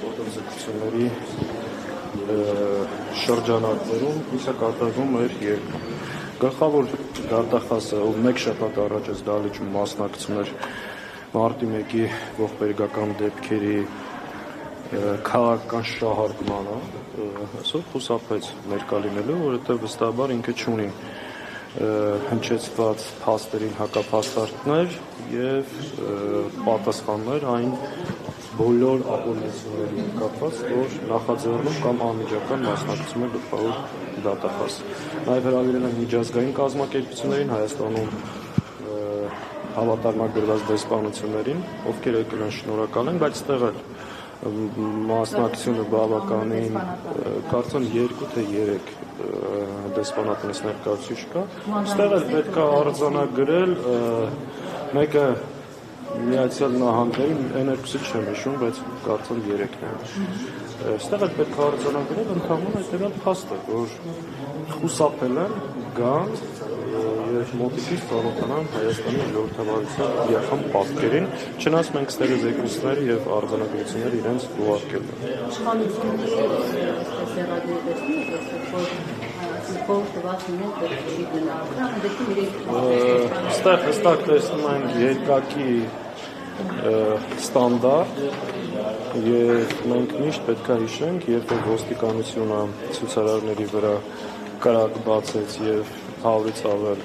Գործողությունների շրջանակներում իսա կատարվում էր երկ։ Գլխավոր դատախազը, ով մեկ շաբաթ առաջ այս դահլիճում մասնակցում էր մարտի 1-ի ողբերգական դեպքերի քաղաքական շահարկմանը, այսօր խուսափեց ներկա լինելու, որովհետև վստահաբար ինքը չունի հնչեցված փաստերին հակափաստարկներ եւ պատասխաններ այն բոլոր ապօրինություններին կապված, որ նախաձեռնում կամ անմիջական մասնակցում է գլխավոր դատախազ։ Նաև հրավիրել են միջազգային կազմակերպություններին Հայաստանում հավատարմագրված դեսպանություններին, ովքեր եկել են շնորհակալ են, բայց ստեղ էլ մասնակցությունը բավականին կարծեմ 2 թե 3 դեսպանատներից ներկայացուցիչ կա։ Ստեղ էլ պետք է արձանագրել մեկը Միացյալ Նահանգների ներկայացուցիչ չեմ հիշում, բայց կարծեմ 3-ն է։ Ստեղ էլ պետք է արձանագրել ընդհանուր հետևյալ փաստը, որ խուսափել են գանձ եւ մոտիկից ծանոթանան Հայաստանի ժողովրդավարության իրական պատկերին, չնայած մենք ստեղ զեկույցները եւ արձանագրությունները իրենց ուղարկել են։ Ստեղ հստակ տեսնում ենք երկակի ստանդարտ եւ մենք միշտ պետք է հիշենք, երբ ոստիկանությունը ցուցարարների վրա կրակ բացեց եւ հավից ավել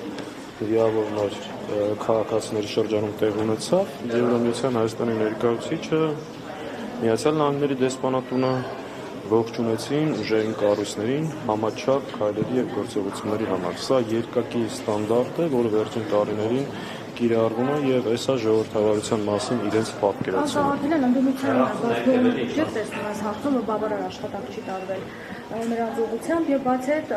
վիրավորներ քաղաքացիների շրջանում տեղ ունեցավ, Եվրամիության Հայաստանի ներկայացուցիչը Միացյալ Նահանգների դեսպանատունը ողջունեցին ուժային կառույցներին համաչափ քայլերի եւ գործողությունների համար։ Սա երկակի ստանդարտ է, որը վերջին տարիներին կիրառվում է եւ այսա ժողովրդավարության մասին իրենց պատկերացումը։ Բավարար աշխատանք չի տարվել նրանց ուղղությամբ եւ բացի այդ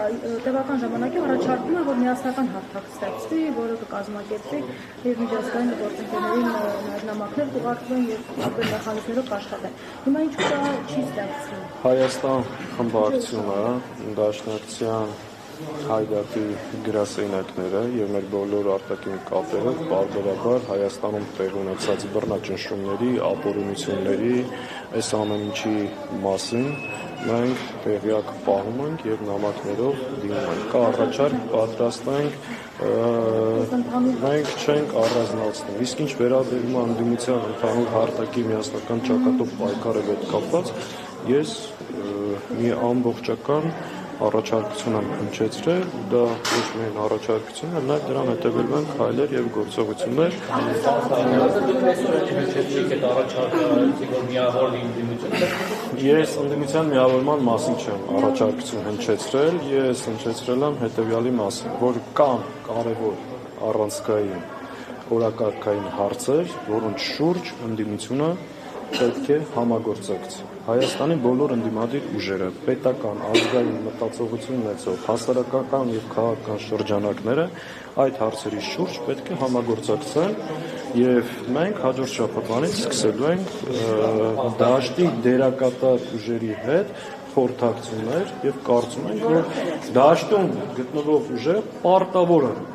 տևական ժամանակի առաջարկում է, որ միասնական հարթակ ստեղծվի, որը կկազմակերպվի եւ միջազգային գործընկերներին նամակներ կուղարկվեն եւ տարբեր մեխանիզմներով կաշխատեն։ Հիմա ինչու՞ դա չի ստեղծվում։ Հայաստան խմբակցությունը Դաշնակցության Հայդատի գրասենյակները եւ մեր բոլոր արտաքին կապերը բարբերաբար Հայաստանում տեղ ունեցած բռնաճնշումների, ապօրինությունների, այս ամեն ինչի մասին մենք տեղյակ պահում ենք եւ նամակներով դիմում ենք։ Կա առաջարկ, պատրաստ ենք, մենք չենք առանձնացնում։ Իսկ ինչ վերաբերում է ընդդիմության ընդհանուր հարթակի միասնական ճակատով պայքարի հետ կապված, ես մի ամբողջական առաջարկություն եմ հնչեցրել, դա ոչ միայն առաջարկություն է, նաև դրան հետևելու են քայլեր եւ գործողություններ։ Ես ընդդիմության միավորման մասին չեմ առաջարկություն հնչեցրել, ես հնչեցրել եմ հետևյալի մասին, որ կան կարևոր առանցքային օրակարգային հարցեր, որոնց շուրջ ընդդիմությունը պետք է համագործակցի։ Հայաստանի բոլոր ընդդիմադիր ուժերը, պետական, ազգային մտածողություն ունեցող, հասարակական եւ քաղաքական շրջանակները այդ հարցերի շուրջ պետք է համագործակցեն եւ մենք հաջորդ շաբաթվանից սկսելու ենք դաշտի դերակատար ուժերի հետ խորհրդակցություններ եւ կարծում ենք, որ դաշտում գտնվող ուժերը պարտավոր են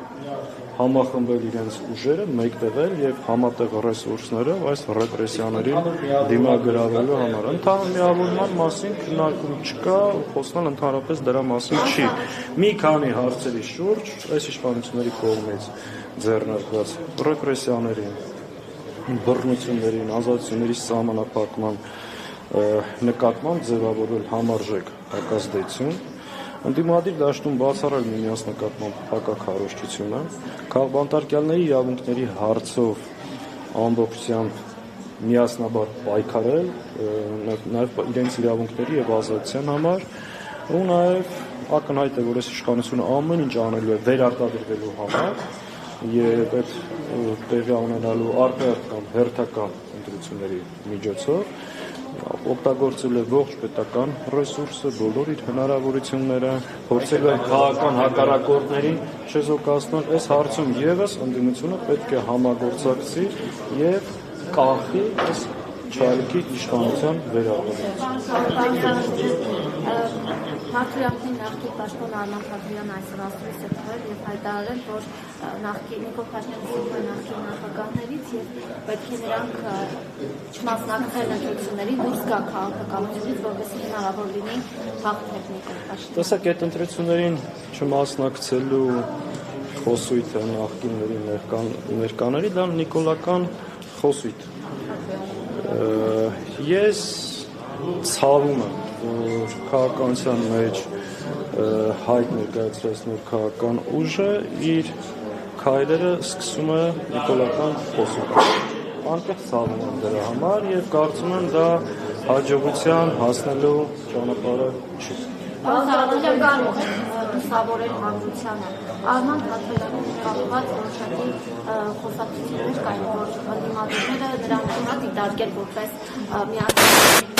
համախմբել իրենց ուժերը, մեկտեղել եւ համատեղ ռեսուրսները այս ռեպրեսիաներին դիմագրավելու համար։ Ընդհանուր միավորման մասին քննարկում չկա, խոսնալ ընդհանրապես դրա մասին չի։ Մի քանի հարցերի շուրջ այս իշխանությունների կողմից ձեռնարկված ռեպրեսիաներին, բռնություններին, ազատությունների սահմանափակման նկատմամբ ձևավորել համարժեք հակազդեցություն, ընդդիմադիր դաշտում բացառել միասնական հակաքարոզչությունը, քաղաքաբանտարկյալների իրավունքների հարցով ամբողջությամբ միասնաբար պայքարել, նաև իրենց իրավունքների եւ ազատության համար, ու նաև ակնհայտ է, որ այս իշխանությունը ամեն ինչ անելու է վերարտադրվելու համար եւ այդ տեղի ունենալու արտահերթ կամ հերթական ընտրությունների միջոցով օգտագործել է ողջ պետական ռեսուրսը, բոլոր իր հնարավորությունները, փորձել է քաղաքական հակառակորդներին չեզոքացնել։ Այս հարցում եւս ընդդիմությունը պետք է համագործակցի եւ կանխի այս չարիքի իշխանության վերաբերյալ։ Մարտիրոսյանի նախկին պաշտպան Արման Թաթոյանը այսօր ասուլիս է թողել եւ հայտարարել, որ Նիկոլ Փաշինյանի նախկին նախագահներից եւ պետք է նրանք չմասնակցեն ընտրություններին, դուրս գա քաղաքականությունից, որովհետեւ հնարավոր լինի հաղթել Նիկոլ Փաշինյանը։ Տեսեք, այդ ընտրություններին չմասնակցելու խոսույթը նախկինների ներկաների դա նիկոլական խոսույթ։ Ես ցավում եմ, որ քաղաքականության մեջ հայտ ներկայացրած քաղաքական ուժը իր քայլերը սկսում է նիկոլական խոսույթով։ Անկեղծ ցավում եմ դրա համար եւ կարծում եմ դա հաջողության հասնելու ճանապարհը չի։ Բացառությամբ կարող է լուսավորել հանրությանը։ Արման Թաթոյանի կապված որոշակի խոսակցություններ կային, որ ընդդիմադիրները նրան ունած դիտարկել որպես միացյալ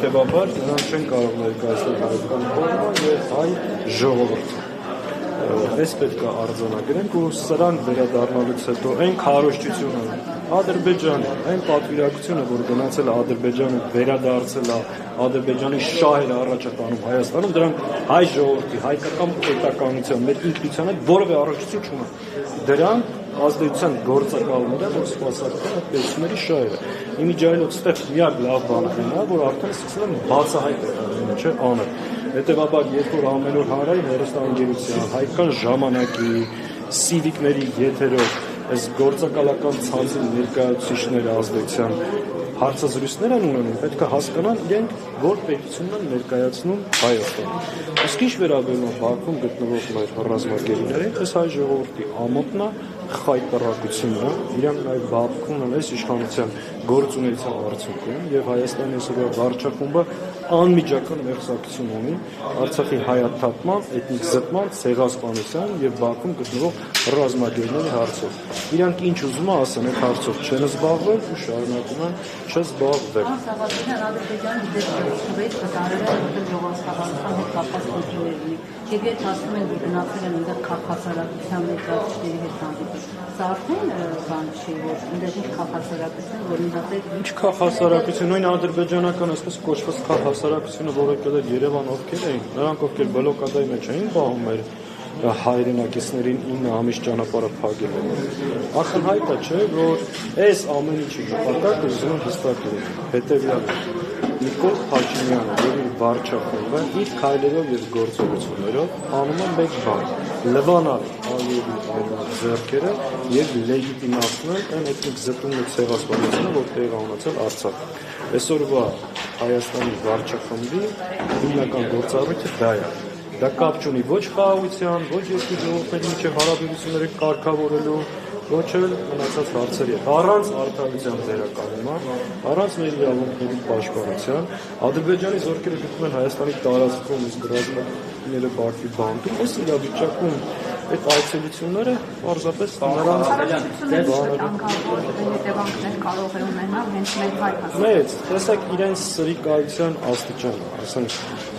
Հետևաբար նրանք չեն կարող ներկայացնել հայկական կողմը եւ հայ ժողովուրդ։ Այս պետք է արձանագրենք ու սրանք վերադառնալուց հետո այն քարոզչությունը Ադրբեջանը, այն պատվիրակությունը, որ գնացել է Ադրբեջանը, վերադարձել է Ադրբեջանի շահերը առաջ է տանում Հայաստանում, դրանք հայ ժողովրդի, հայկական պետականության, մեր ինքնության հետ որևէ առնչություն չունեն։ Դրանք ազդեցության գործակալները, որ սպասարկում են պետությունների շահերը։ Իմիջայլոց ստեղ միակ լավ բանը նա, որ արդեն սկսել են բացահայտել, չէ՞, անել։ Հետևաբար, երբ որ ամեն օր հանրային հեռուստաընկերության, հայկական ժամանակի, սիվիկների եթերով այս գործակալական ցանցի ներկայացուցիչները ազդեցության հարցազրույցներ են ունենում, պետք է հասկանան իրենք որ պետությունն են ներկայացնում Հայաստանը։ Իսկ ինչ վերաբերում է Բաքվում գտնվող մեր ռազմագերիներին, այս հայ ժողովրդի ամոթն է, խայտարակությունը իրանք նաև բախվում են այս իշխանության գործունեության արդյունքում եւ Հայաստանի այսօրվա վարչախումբը անմիջական մեղսակցություն ունի Արցախի հայաթափման, էթնիկ զտման, ցեղասպանության եւ Բաքվում գտնվող ռազմագերների հարցով։ Իրանք ինչ ուզում են ասեն, այդ հարցով չեն զբաղվել ու շարունակում են չզբաղվել։ Եվ եթե ասում են, որ գնացել են այնտեղ քաղաքացիական ներկայացուցիչների հետ հանդիպել, սա արդեն բան չի, որ այնտեղ ինչ քաղաքացիական, որ նույնիսկ Ինչ քաղաքասարակություն, նույն ադրբեջանական այսպես կոչված քաղաքասարակությունը, որ եկել էր Երևան, ովքեր էին, նրանք ովքեր բլոկադայի մեջ էին բաղում մեր հայրենակիցներին 9 ամիս ճանապարհը փակել են։ Ակնհայտ է, չէ, որ այս ամեն ինչի նպատակը ուզում են հստակել, հետևյալը Նիկոլ Փաշինյանը եւ իր վարչախումբը իր քայլերով եւ գործողություններով անում են մեկ բան՝ լվանալ Ալիևի ձեռքերը եւ լեգիտիմացնել այն էթնիկ զտումն ու ցեղասպանությունը, որ տեղի ունեցել Արցախում։ Այսօրվա Հայաստանի վարչախմբի հիմնական գործառույթը դա է։ Դա կապ չունի ոչ խաղաղության, ոչ երկրի ժողովրդների միջև հարաբերությունները կարգավորելու, ոչ էլ մնացած հարցերի հետ։ Առանց արդարության ձեռակալման, առանց մեր իրավունքների պաշտպանության, Ադրբեջանի զորքերը գտնվում են Հայաստանի տարածքում, իսկ ռազմիկները Բաքվի բանտում, այս իրավիճակում այդ այցելությունները պարզապես հետևանքներ կարող է ունենալ հենց մեր հայ հասարակության։ Մեծ, տեսեք իրենց սրիկայության աստիճանը,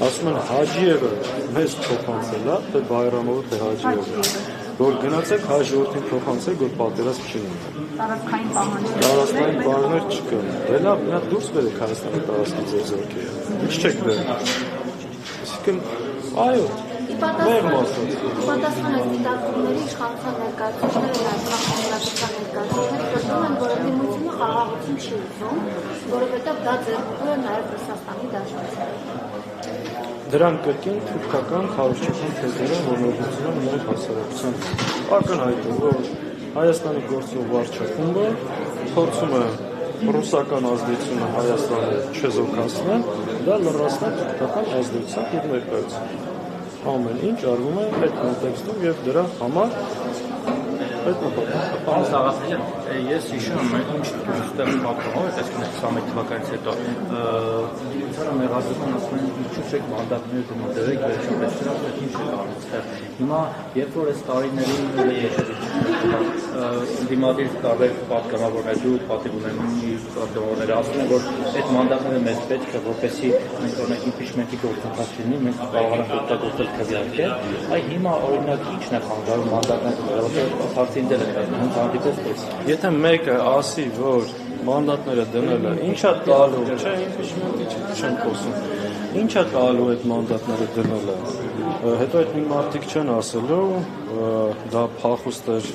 ասում են Հաջիևը մեզ փոխանցել է, թե Բայրամովը, թե Հաջիևը, որ գնացեք հայ ժողովրդին փոխանցեք, որ պատերազմ չի լինի։ Տարածքային պահանջներ։ Տարածքային պահանջներ չկան։ Դե լավ, նա դուրս բերեք Հայաստանի տարածքի ձեր զորքերը։ Ինչ չեք բերում։ Այսինքն, այո, մեր մասը։ Պատասխան այս դիտարկումների իշխանության ներկայացուցիչները նաև քաղաքացիական ներկայացուցիչները տեսնում են, որ դիմությունը խաղաղություն չի ուզում, որովհետև դա ձեռնտու է նաև Ռուսաստանի դաշնակցությունը։ Դրանք կրկին թուրքական քարոզչական թեզերը որոնցում են մեր հասարակության ակնհայտ է, որ Հայաստանի գործող վարչախումբը փորձում է ռուսական ազդեցությունը Հայաստանի չեզոքացնել, դա լրացնել թուրքական ազդեցությամբ եւ ներկայացում։ Ամեն ինչ արվում է այդ կոնտեքստում եւ դրա համար այդ Պարոն Սաղաթելյան, ես հիշում եմ, ինչ ստեղ պատմում եմ, այսինքն 21 թվականից հետո դիվանցիոնը մեղադրում ասում են, ինչու՞ չեք մանդատներ դիմադրեք, վերջապես դրանք ինչ է անում ստեղ։ Հիմա երբ որ այս տարիներին դիմադիր տարբեր պատգամավորներ դուք պատիվ ունեն պատգամավորները ասում են, որ այդ մանդատները մեզ պետք է, որպեսզի մենք օրինակ իմպիչմենտի գործընթաց լինի, մենք կարողանանք օգտագործել քվեարկել, այ հիմա օրինակ ի՞նչն է խանգարում մանդատները Եթե մեկը ասի, որ մանդատները դնելը, ինչա տալու, չէ, իմպիչմենտի չեմ խոսում, ինչա տալու այդ մանդատները դնելը, հետո այդ մի մարդիկ չեն ասելու, դա փախուստ էր,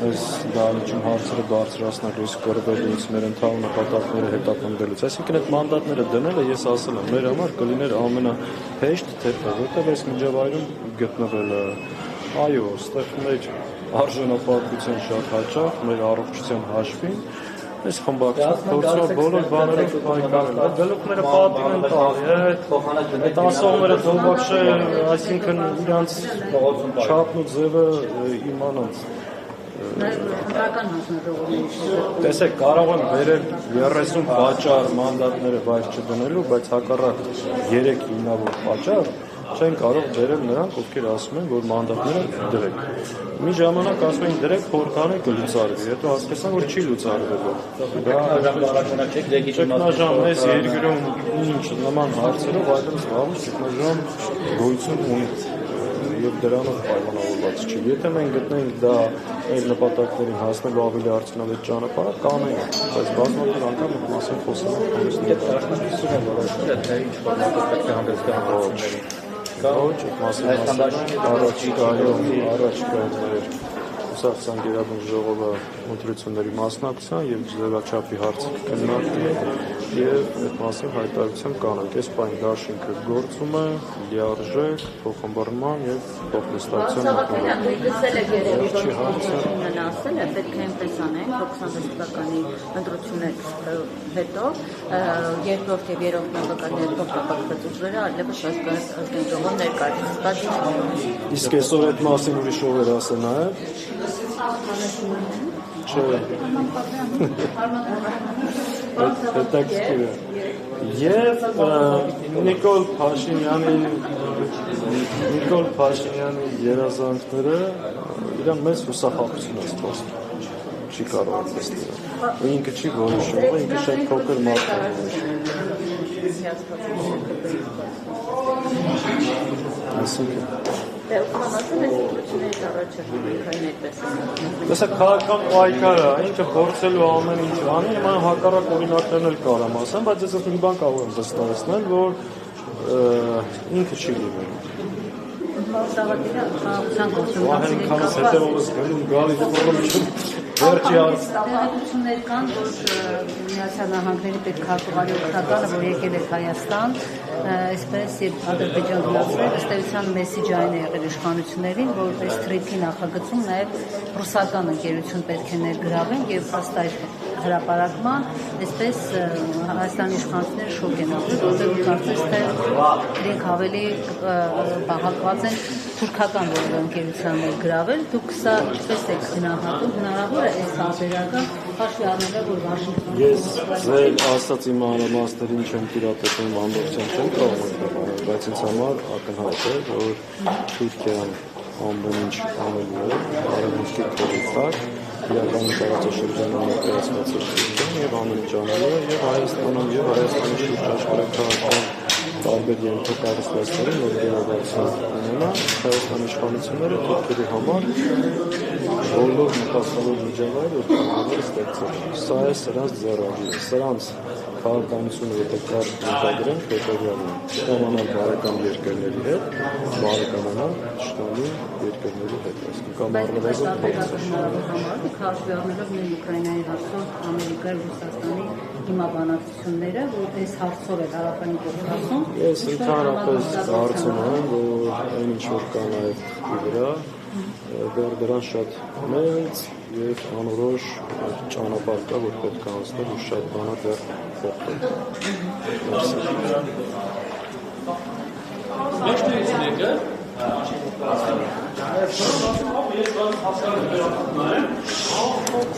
այս դարիճում հարցերը բարձրացնելու, իսկ կրվելուց, մեր ընդհանուր նպատակները հետապնդելուց, այսինքն այդ մանդատները դնելը, ես ասել եմ, մեր համար կլիներ ամենահեշտ թեփը, որտեղ այս միջավայրում գտնվելը, այո, ստեղ մեր արժանապատվության շատ հաճախ, մեր առողջության հաշվին, այս խմբակցություն փորձում է բոլոր բաներով պայքարել, գլուխները պատիվ են տալի, այդ ասողները դողբախշե, այսինքն իրանց չափն ու ձևը իմանանց։ Ընտրական հանձնաժողովների Տեսեք, կարող են վերել 30 պատճառ մանդատները վայր չդնելու, բայց հակառակ 3 հիմնավոր պատճառ չեն կարող դերել նրանք, ովքեր ասում են, որ մանդատները դրեք։ Մի ժամանակ ասում են դրեք, խորհրդանը կլուծարվի, հետո հասկացան, որ չի լուծարվելու։ Ճգնաժամ այս երկրում ինչ նման հարցերով այլևս վաղուց ճգնաժամ գոյություն ունի եւ դրանով պայմանավորված չի։ Եթե մենք գտնենք դա այդ նպատակներին հասնելու ավելի արդյունավետ ճանապարհ, կանենք, բայց բազմաթիվ անգամ մենք մասն խոսում ենք դաշնակցությունը որոշել է, թե ինչ ֆորմատով պետք է հանդեսգործությունների Ոչ, մասն առաջիկայում մեր Ուսախցան գերագույն ժողովը ընտրությունների մասնակցության եւ ձևաչափի հարցը կննարկվի եւ այդ մասին հայտարարությամբ կանենք։ Այս պայն դաշինքը գործում է լիարժեք փոխհմբռնման եւ փոխնստացության լսել եք երևի որ ասել է պետք է այնպես անենք 26 թվականի ընտրություններից հետո երկրորդ եւ երրորդ նախագահների հետ կապված ուժերը այլևս ազգային ժողով ներկայացված։ Իսկ այսօր այդ մասին ուրիշ ով էր ասել նաեւ Չէ։ Հետաքրքիր է։ Եվ Նիկոլ Փաշինյանի երազանքները իրան մեծ հուսախաբություն է ստացվում։ Չի կարող այդպեսնել։ Ինքը չի որոշում, ինքը շատ փոքր մարդ է։ Այսինքն Տեսա քաղաքական պայքարը, ինքը փորձելու ամեն ինչ անի, հիմա հակառակ օրինակներն էլ կարամ ասեմ, բայց ես մի բան կարող եմ վստահեցնել, որ ինքը չի լինելու։ Վահեն քանս հետևողս գնում գալի վերջի հարց։ Տեղեկություններ կան, որ Միացյալ Նահանգների պետքարտուղարի օգնականը, որ եկել է Հայաստան, այսպես եւ Ադրբեջան գնացել, ըստ էության մեսիջային է եղել իշխանություններին, որ այս թրիփի նախագծում նաեւ ռուսական ընկերություն պետք է ներգրավեն եւ ըստ այս հրապարակման, այսպես Հայաստանի իշխանությունները շոկ են ապրել, որտեղ կարծես թե իրենք ավելի բաղակված են թուրքական որևէ ընկերության ներգրավել, դուք սա ինչպես եք գնահատում, հնարավոր է այս ապերակը հաշվի առնելով, որ Վաշինգտոնը Ես ձեր ասած իմ մանրամասներին չեմ տիրապետում, ամբողջությամբ չեմ կարող ընդգրկել, բայց ինձ համար ակնհայտ է, որ Թուրքիան ամեն ինչ անելու է, արևմուտքի քողի իրականում տարածաշրջանում ներկայացված է եւ ամեն ինչ անելու է եւ Հայաստանում եւ Հայաստանի շուրջ աշխարհական տարբեր ենթակառուցվածքների ներգրավվածություն ունենա Հայաստանի իշխանությունները թուրքերի համար բոլոր նպաստավոր միջավայրը որ կարող է ստեղծել։ Սա է սրանց ձեռագիրը, սրանց քաղաքականությունը եթե կարդ դրենք հետևյալն է՝ ստամանալ բարեկամ երկրների հետ, բարեկամանալ իշխանի երկրների հետ, այսինքն կամ առնվազն հաշվի առնելով նույն Ուկրաինայի հարցով Ամերիկայի ու Ռուսաստանի հիմնաբանակցությունները, որ այս հարցով է հարավային Կովկասում։ Ես ընդհանրապես կարծում եմ, որ այն ինչ որ կա նաև վրա, դեռ դրան շատ մեծ եւ անորոշ ճանապարհ կա, որ պետք է անցնել ու շատ բան դեռ փոխվել։ Մերսի։